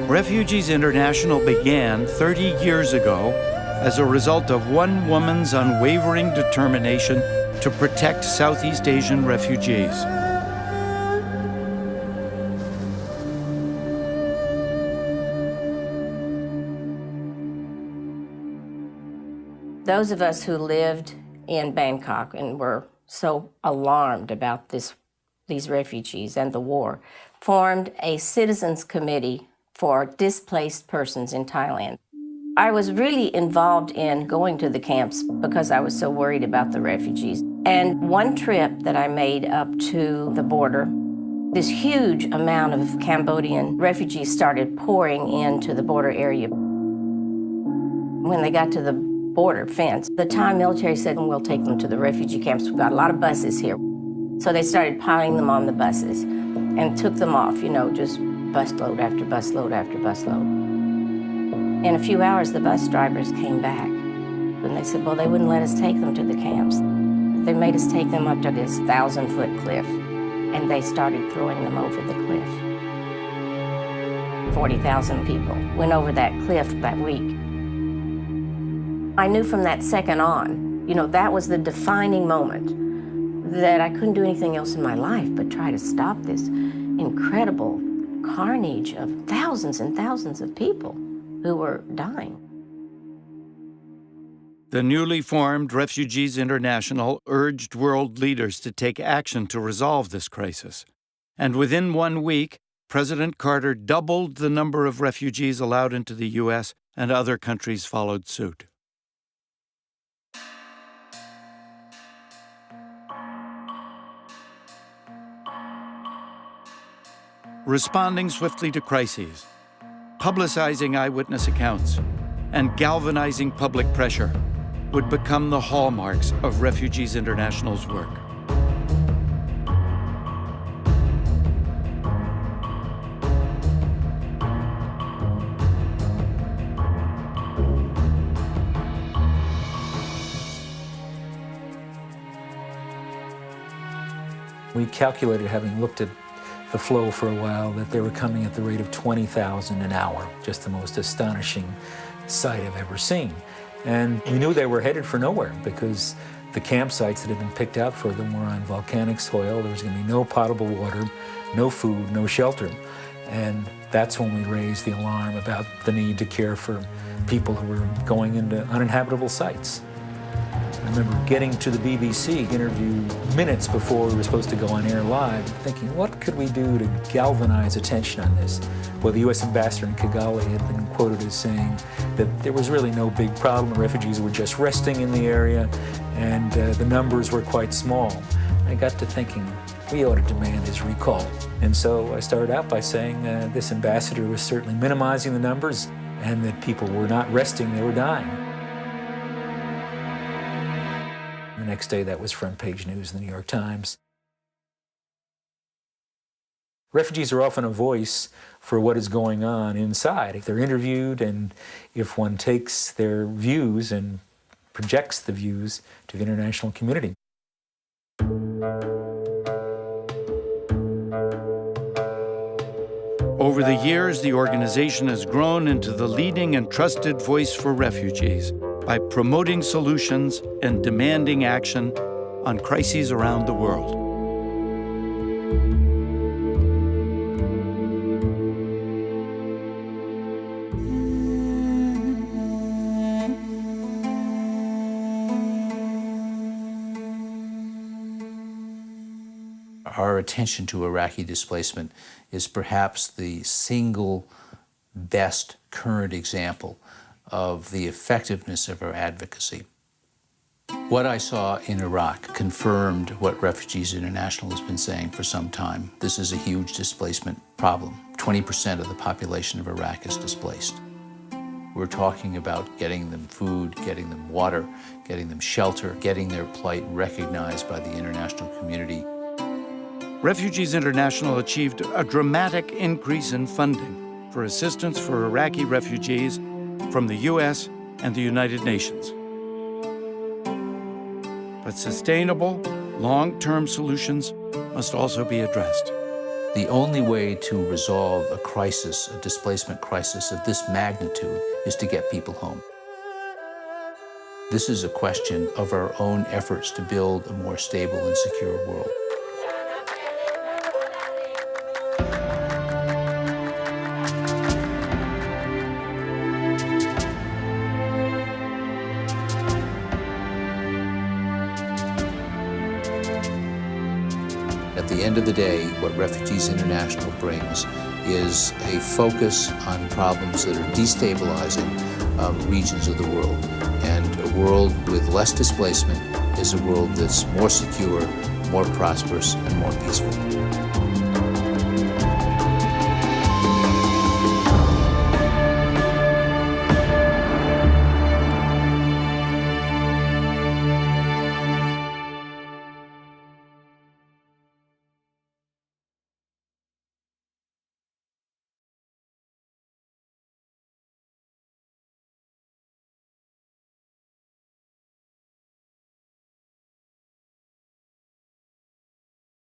Refugees International began 30 years ago as a result of one woman's unwavering determination to protect Southeast Asian refugees. Those of us who lived in Bangkok and were so alarmed about these refugees and the war formed a citizens committee for displaced persons in Thailand. I was really involved in going to the camps because I was so worried about the refugees. And one trip that I made up to the border, this huge amount of Cambodian refugees started pouring into the border area. When they got to the border fence, the Thai military said, we'll take them to the refugee camps. We've got a lot of buses here. So they started piling them on the buses and took them off, just busload after busload after busload. In a few hours, the bus drivers came back, and they said, well, they wouldn't let us take them to the camps. They made us take them up to this 1,000-foot cliff, and they started throwing them over the cliff. 40,000 people went over that cliff that week. I knew from that second on, that was the defining moment that I couldn't do anything else in my life but try to stop this incredible carnage of thousands and thousands of people who were dying. The newly formed Refugees International urged world leaders to take action to resolve this crisis. And within 1 week, President Carter doubled the number of refugees allowed into the U.S., and other countries followed suit. Responding swiftly to crises, publicizing eyewitness accounts, and galvanizing public pressure would become the hallmarks of Refugees International's work. We calculated, having looked at the flow for a while, that they were coming at the rate of 20,000 an hour, just the most astonishing sight I've ever seen. And we knew they were headed for nowhere because the campsites that had been picked out for them were on volcanic soil. There was going to be no potable water, no food, no shelter. And that's when we raised the alarm about the need to care for people who were going into uninhabitable sites. I remember getting to the BBC interview minutes before we were supposed to go on air live, thinking, what could we do to galvanize attention on this? Well, the U.S. ambassador in Kigali had been quoted as saying that there was really no big problem. The refugees were just resting in the area, and the numbers were quite small. I got to thinking, we ought to demand his recall. And so I started out by saying this ambassador was certainly minimizing the numbers, and that people were not resting, they were dying. The next day, that was front page news in the New York Times. Refugees are often a voice for what is going on inside. If they're interviewed and if one takes their views and projects the views to the international community. Over the years, the organization has grown into the leading and trusted voice for refugees by promoting solutions and demanding action on crises around the world. Our attention to Iraqi displacement is perhaps the single best current example of the effectiveness of our advocacy. What I saw in Iraq confirmed what Refugees International has been saying for some time. This is a huge displacement problem. 20% of the population of Iraq is displaced. We're talking about getting them food, getting them water, getting them shelter, getting their plight recognized by the international community. Refugees International achieved a dramatic increase in funding for assistance for Iraqi refugees from the U.S. and the United Nations. But sustainable, long-term solutions must also be addressed. The only way to resolve a crisis, a displacement crisis of this magnitude, is to get people home. This is a question of our own efforts to build a more stable and secure world. At the end of the day, what Refugees International brings is a focus on problems that are destabilizing regions of the world. And a world with less displacement is a world that's more secure, more prosperous, and more peaceful.